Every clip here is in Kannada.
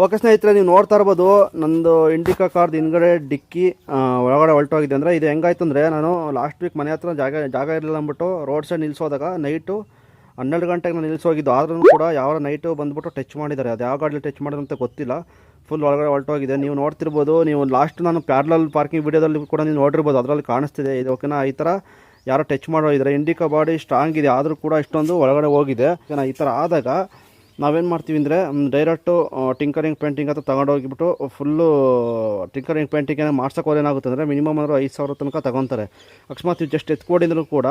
ಓಕೆ ಸ್ನೇಹಿತರೆ, ನೀವು ನೋಡ್ತಾ ಇರ್ಬೋದು ನಂದು ಇಂಡಿಕಾ ಕಾರ್ದು ಹಿಂದ್ಗಡೆ ಡಿಕ್ಕಿ ಒಳಗಡೆ ಹೊಲ್ಟೋಗಿದೆ. ಅಂದರೆ ಇದು ಹೆಂಗಾಯ್ತು ಅಂದರೆ, ನಾನು ಲಾಸ್ಟ್ ವೀಕ್ ಮನೆ ಹತ್ರ ಜಾಗ ಇರಲಿಲ್ಲ ಅಂದ್ಬಿಟ್ಟು ರೋಡ್ ಸೈಡ್ ನಿಲ್ಲಿಸೋದಾಗ ನೈಟು 12 ಗಂಟೆಗೆ ನಾನು ನಿಲ್ಲಿಸೋಗಿದ್ದು. ಆದ್ರೂ ಕೂಡ ಯಾವ ನೈಟು ಬಂದುಬಿಟ್ಟು ಟಚ್ ಮಾಡಿದ್ದಾರೆ. ಅದು ಯಾವ ಗಾಡಿಲಿ ಟಚ್ ಮಾಡೋದಂತ ಗೊತ್ತಿಲ್ಲ, ಫುಲ್ ಒಳಗಡೆ ಹೊಲ್ಟೋಗಿದೆ. ನೀವು ನೋಡ್ತಿರ್ಬೋದು, ನೀವು ಲಾಸ್ಟ್ ನಾನು ಪ್ಯಾರಲಲ್ ಪಾರ್ಕಿಂಗ್ ವೀಡಿಯೋದಲ್ಲಿ ಕೂಡ ನೀವು ನೋಡಿರ್ಬೋದು, ಅದರಲ್ಲಿ ಕಾಣಿಸ್ತಿದೆ ಇದು. ಓಕೆನಾ, ಈ ಥರ ಯಾರೋ ಟಚ್ ಮಾಡೋ ಇದ್ದಾರೆ. ಇಂಡಿಕಾ ಬಾಡಿ ಸ್ಟ್ರಾಂಗ್ ಇದೆ, ಆದರೂ ಕೂಡ ಇಷ್ಟೊಂದು ಒಳಗಡೆ ಹೋಗಿದೆ. ಓಕೆನಾ, ಈ ಥರ ಆದಾಗ ನಾವೇನು ಮಾಡ್ತೀವಿ ಅಂದರೆ, ಡೈರೆಕ್ಟು ಟಿಂಕರಿಂಗ್ ಪೇಂಟಿಂಗ್ ಅಂತ ತೊಗೊಂಡೋಗಿಬಿಟ್ಟು ಫುಲ್ಲು ಟಿಂಕರಿಂಗ್ ಪೇಂಟಿಂಗ್ ಏನೋ ಮಾಡ್ಸೋಕೆ ಏನಾಗುತ್ತೆ ಅಂದರೆ ಮಿನಿಮಮ್ ಅಂದರೆ 5,000 ತನಕ ತೊಗೊತಾರೆ. ಅಕಸ್ಮಾತ್ ನೀವು ಜಸ್ಟ್ ಎತ್ಕೊಡಿದ್ರು ಕೂಡ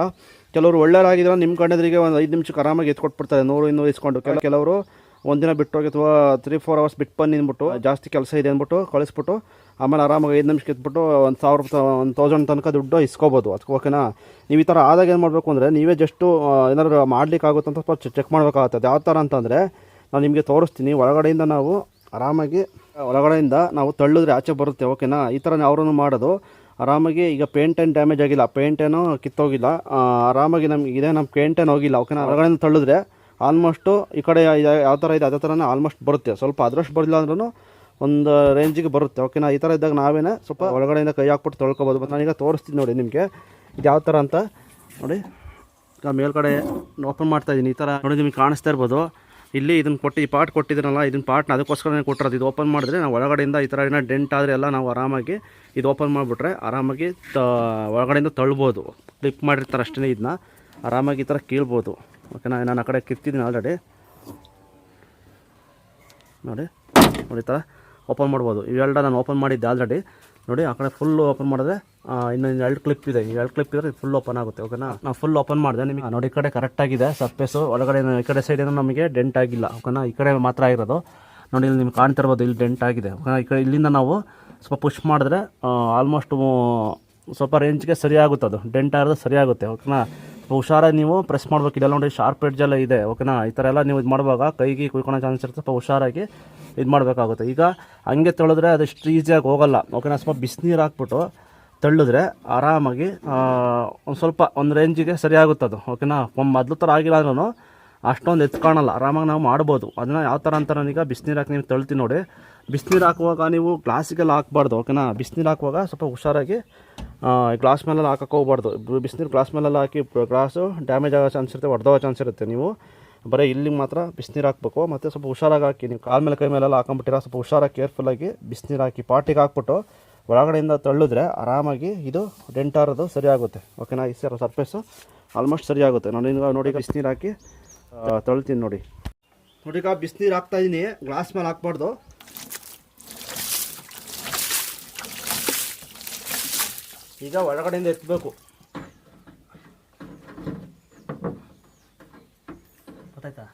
ಕೆಲವರು ಒಳ್ಳೆಯವರಾಗಿದ್ರೆ ನಿಮ್ಮ ಕಣ್ಣೆದುರಿಗೆ ಒಂದು 5 ನಿಮಿಷಕ್ಕೆ ಆರಾಮಾಗಿ ಎತ್ಕೊಟ್ಬಿಡ್ತಾರೆ, 100-200 ಇಸ್ಕೊಂಡು. ಕೆಲವರು ಒಂದಿನ ಬಿಟ್ಟೋಗಿ ಅಥವಾ 3-4 ಅವರ್ಸ್ ಬಿಟ್ಟು ಬನ್ನಿ ಅಂದ್ಬಿಟ್ಟು, ಜಾಸ್ತಿ ಕೆಲಸ ಇದೆ ಅಂದ್ಬಿಟ್ಟು ಕಳಿಸ್ಬಿಟ್ಟು ಆಮೇಲೆ ಆರಾಮಾಗಿ 5 ನಿಮಿಷಕ್ಕೆ ಎತ್ಬಿಟ್ಟು 1,000 ತನಕ ದುಡ್ಡು ಇಸ್ಕೋಬೋದು. ಅದಕ್ಕೆ ಓಕೆನಾ. ನೀವು ಈ ಥರ ಆದಾಗ ಏನು ಮಾಡಬೇಕು ಅಂದರೆ, ನೀವೇ ಜಸ್ಟು ಏನಾದ್ರು ಮಾಡ್ಲಿಕ್ಕೆ ಆಗುತ್ತೆ ಅಂತ ಸ್ವಲ್ಪ ಚೆಕ್ ಮಾಡಬೇಕಾಗ್ತದೆ. ಯಾವ ಥರ ಅಂತಂದರೆ, ನಾನು ನಿಮಗೆ ತೋರಿಸ್ತೀನಿ. ಒಳಗಡೆಯಿಂದ ನಾವು ಆರಾಮಾಗಿ ಒಳಗಡೆಯಿಂದ ನಾವು ತಳ್ಳಿದ್ರೆ ಆಚೆ ಬರುತ್ತೆ. ಓಕೆನಾ, ಈ ಥರ ಅವರನ್ನು ಮಾಡೋದು ಆರಾಮಾಗಿ. ಈಗ ಪೇಂಟ್ ಏನು ಡ್ಯಾಮೇಜ್ ಆಗಿಲ್ಲ, ಪೇಂಟ್ ಏನೋ ಕಿತ್ತೋಗಿಲ್ಲ, ಆರಾಮಾಗಿ ನಮ್ಗೆ ಇದೇ ನಮ್ಮ ಪೇಂಟ್ ಏನು ಹೋಗಿಲ್ಲ. ಓಕೆನಾ, ಒಳಗಡೆಯಿಂದ ತಳ್ಳಿದ್ರೆ ಆಲ್ಮೋಸ್ಟು ಈ ಕಡೆ ಯಾವ ಥರ ಇದೆ ಅದೇ ಥರನೇ ಆಲ್ಮೋಸ್ಟ್ ಬರುತ್ತೆ. ಸ್ವಲ್ಪ ಅದರಷ್ಟು ಬರಲಿಲ್ಲ ಅಂದ್ರೂ ಒಂದು ರೇಂಜಿಗೆ ಬರುತ್ತೆ. ಓಕೆನಾ, ಈ ಥರ ಇದ್ದಾಗ ನಾವೇನೇ ಸ್ವಲ್ಪ ಒಳಗಡೆಯಿಂದ ಕೈ ಹಾಕ್ಬಿಟ್ಟು ತೊಳ್ಕೊಬೋದು. ಮತ್ತು ನಾನೀಗ ತೋರಿಸ್ತೀನಿ ನೋಡಿ ನಿಮಗೆ ಇದು ಯಾವ ಥರ ಅಂತ. ನೋಡಿ, ಈಗ ಮೇಲ್ಗಡೆ ಓಪನ್ ಮಾಡ್ತಾಯಿದ್ದೀನಿ. ಈ ಥರ ನೋಡಿ ನಿಮಗೆ ಕಾಣಿಸ್ತಾ ಇರ್ಬೋದು. ಇಲ್ಲಿ ಇದನ್ನು ಕೊಟ್ಟು ಈ ಪಾರ್ಟ್ ಕೊಟ್ಟಿದ್ದೀನಲ್ಲ, ಇದನ್ನ ಪಾರ್ಟ್ನ ಅದಕ್ಕೋಸ್ಕರನೇ ಕೊಟ್ಟಿರೋದು. ಇದು ಓಪನ್ ಮಾಡಿದ್ರೆ ನಾವು ಒಳಗಡೆಯಿಂದ ಈ ಥರ ಏನೋ ಡೆಂಟ್ ಆದರೆ ಎಲ್ಲ ನಾವು ಆರಾಮಾಗಿ ಇದು ಓಪನ್ ಮಾಡಿಬಿಟ್ರೆ ಆರಾಮಾಗಿ ಒಳಗಡೆಯಿಂದ ತಳ್ಬೋದು. ಕ್ಲಿಪ್ ಮಾಡಿರ್ತಾರೆ ಅಷ್ಟೇ, ಇದನ್ನ ಆರಾಮಾಗಿ ಈ ಥರ ಕೀಳ್ಬೋದು. ಓಕೆನಾ, ನಾನು ಆ ಕಡೆ ಕಿತ್ತಿದ್ದೀನಿ ಆಲ್ರೆಡಿ. ನೋಡಿ ನೋಡಿ, ಈ ಥರ ಓಪನ್ ಮಾಡ್ಬೋದು. ಇವೆರಡ ನಾನು ಓಪನ್ ಮಾಡಿದ್ದೆ ಆಲ್ರೆಡಿ. ನೋಡಿ, ಆ ಕಡೆ ಫುಲ್ಲು ಓಪನ್ ಮಾಡಿದ್ರೆ ಇನ್ನೊಂದು 2 ಕ್ಲಿಪ್ ಇದೆ. ಈ 2 ಕ್ಲಿಪ್ ಇದ್ದರೆ ಫುಲ್ ಓಪನ್ ಆಗುತ್ತೆ. ಓಕೆನಾ, ನಾನು ಫುಲ್ ಓಪನ್ ಮಾಡಿದೆ. ನಿಮಗೆ ನೋಡಿ, ಈ ಕಡೆ ಕರೆಕ್ಟಾಗಿದೆ ಸರ್ಫೇಸು. ಒಳಗಡೆ ಈ ಕಡೆ ಸೈಡ್ ಏನೋ ನಮಗೆ ಡೆಂಟ್ ಆಗಿಲ್ಲ. ಓಕೆನಾ, ಈ ಕಡೆ ಮಾತ್ರ ಆಗಿರೋದು. ನೋಡಿ, ಇಲ್ಲಿ ನಿಮ್ಗೆ ಕಾಣ್ತಿರ್ಬೋದು, ಇಲ್ಲಿ ಡೆಂಟ್ ಆಗಿದೆ. ಓಕೆನಾ, ಈ ಕಡೆ ಇಲ್ಲಿಂದ ನಾವು ಸ್ವಲ್ಪ ಪುಷ್ ಮಾಡಿದ್ರೆ ಆಲ್ಮೋಸ್ಟು ಸ್ವಲ್ಪ ರೇಂಜ್ಗೆ ಸರಿಯಾಗುತ್ತೆ. ಅದು ಡೆಂಟ್ ಆಗಿರೋದು ಸರಿಯಾಗುತ್ತೆ. ಓಕೆನಾ, ಹುಷಾರಾಗಿ ನೀವು ಪ್ರೆಸ್ ಮಾಡ್ಬೇಕು. ಇದೆಲ್ಲ ನೋಡಿ ಶಾರ್ಪ್ ಎಡ್ಜೆಲ್ಲ ಇದೆ. ಓಕೆನಾ, ಈ ಥರ ಎಲ್ಲ ನೀವು ಇದು ಮಾಡುವಾಗ ಕೈಗೆ ಕುಯ್ಕೊಳ್ಳೋ ಚಾನ್ಸ್ ಇರುತ್ತೆ. ಸ್ವಲ್ಪ ಹುಷಾರಾಗಿ ಇದು ಮಾಡಬೇಕಾಗುತ್ತೆ. ಈಗ ಹಂಗೆ ತೊಳೆದ್ರೆ ಅದಷ್ಟು ಈಸಿಯಾಗಿ ಹೋಗೋಲ್ಲ. ಓಕೆನಾ, ಸ್ವಲ್ಪ ಬಿಸಿನೀರು ಹಾಕ್ಬಿಟ್ಟು ತಳ್ಳಿದ್ರೆ ಆರಾಮಾಗಿ ಒಂದು ರೇಂಜಿಗೆ ಸರಿಯಾಗುತ್ತೆ ಅದು. ಓಕೆನಾ, ಮೊದಲು ಥರ ಆಗಿಲ್ಲ ಅಂದ್ರೂ ಅಷ್ಟೊಂದು ಎತ್ಕಾಣಲ್ಲ, ಆರಾಮಾಗಿ ನಾವು ಮಾಡ್ಬೋದು. ಅದನ್ನು ಯಾವ ಥರ ಅಂತ ನಾನೀಗ ಬಿಸಿನೀರು ಹಾಕಿ ನೀವು ತಳ್ತೀನಿ ನೋಡಿ. ಬಿಸಿನೀರು ಹಾಕುವಾಗ ನೀವು ಗ್ಲಾಸಿಗೆಲ್ಲ ಹಾಕ್ಬಾರ್ದು. ಓಕೆನಾ, ಬಿಸಿನೀರು ಹಾಕುವಾಗ ಸ್ವಲ್ಪ ಹುಷಾರಾಗಿ ಗ್ಲಾಸ್ ಮೇಲೆಲ್ಲ ಹಾಕಕ್ಕೆ ಹೋಗ್ಬಾರ್ದು. ಬಿಸಿನೀರು ಗ್ಲಾಸ್ ಮೇಲೆಲ್ಲ ಹಾಕಿ ಗ್ಲಾಸು ಡ್ಯಾಮೇಜ್ ಆಗೋ ಚಾನ್ಸ್ ಇರುತ್ತೆ, ಹೊಡೆದೋಗೋ ಚಾನ್ಸ್ ಇರುತ್ತೆ. ನೀವು ಬರೀ ಇಲ್ಲಿ ಮಾತ್ರ ಬಿಸಿನೀರು ಹಾಕಬೇಕು. ಮತ್ತು ಸ್ವಲ್ಪ ಹುಷಾರಾಗಿ ಹಾಕಿ. ನೀವು ಕಾಲ ಮೇಲೆ ಕೈ ಮೇಲೆಲ್ಲ ಹಾಕೊಂಬಿಟ್ಟಿರ, ಸ್ವಲ್ಪ ಹುಷಾರಾಗಿ ಕೇರ್ಫುಲ್ಲಾಗಿ ಬಿಸಿನೀರು ಹಾಕಿ ಪಾಟಿಗೆ ಹಾಕ್ಬಿಟ್ಟು ಒಳಗಡೆಯಿಂದ ತಳ್ಳಿದ್ರೆ ಆರಾಮಾಗಿ ಇದು ಡೆಂಟ್ ಆರೋದು ಸರಿಯಾಗುತ್ತೆ. ಓಕೆನಾ, ಈ ಸರ್ಫೇಸು ಆಲ್ಮೋಸ್ಟ್ ಸರಿಯಾಗುತ್ತೆ. ನೋಡಿ ಬಿಸಿನೀರು ಹಾಕಿ ತಳ್ತೀನಿ. ನೋಡಿ ಈಗ ಬಿಸಿನೀರು ಹಾಕ್ತಾಯಿದ್ದೀನಿ, ಗ್ಲಾಸ್ ಮೇಲೆ ಹಾಕ್ಬಾರ್ದು. ಈಗ ಒಳಗಡೆಯಿಂದ ಎತ್ತಬೇಕು. ಗೊತ್ತಾಯ್ತಾ?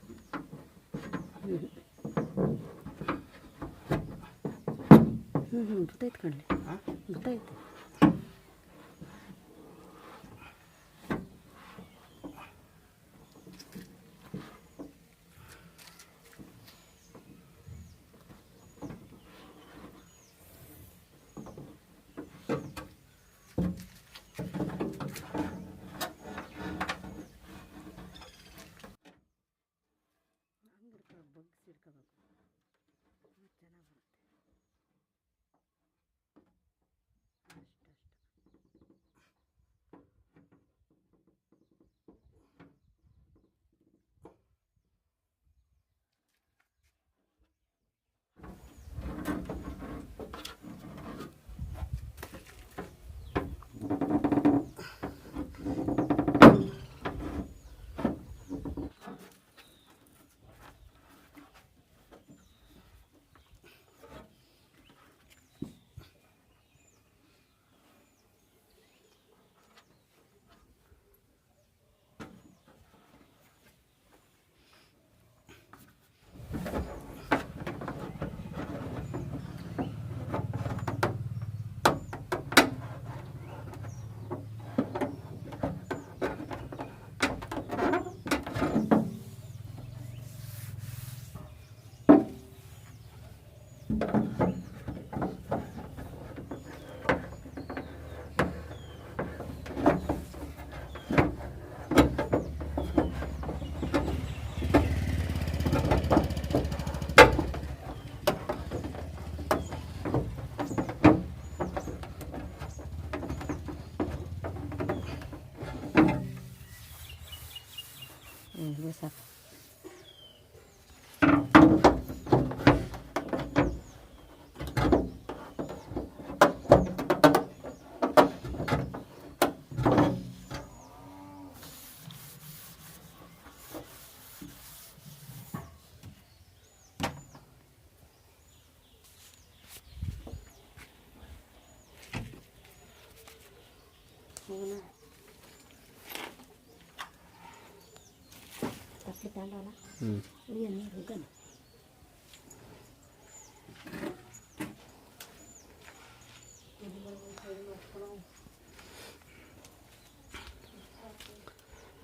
ಗೊತ್ತಾಯ್ತು ಕಣ್ರಿ, ಗೊತ್ತಾಯ್ತು.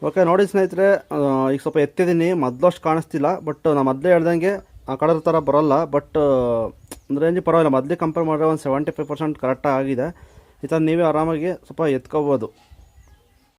ಓಕೆ ನೋಡಿ ಸ್ನೇಹಿತರೆ, ಈಗ ಸ್ವಲ್ಪ ಎತ್ತಿದ್ದೀನಿ, ಮೊದಲಷ್ಟು ಕಾಣಿಸ್ತಿಲ್ಲ. ಬಟ್ ನಾನು ಮೊದಲೇ ಹೇಳ್ದಂಗೆ ಆ ಕಲರ್ ಥರ ಬರೋಲ್ಲ. ಬಟ್ ಒಂದು ರೇಂಜ್ ಪರವಾಗಿಲ್ಲ, ಮೊದಲೇ ಕಂಪೇರ್ ಮಾಡಿದ್ರೆ ಒಂದು 75% ಕರೆಕ್ಟಾಗಿ ಆಗಿದೆ. ಈ ಥರ ನೀವೇ ಆರಾಮಾಗಿ ಸ್ವಲ್ಪ ಎತ್ಕೋಬೋದು.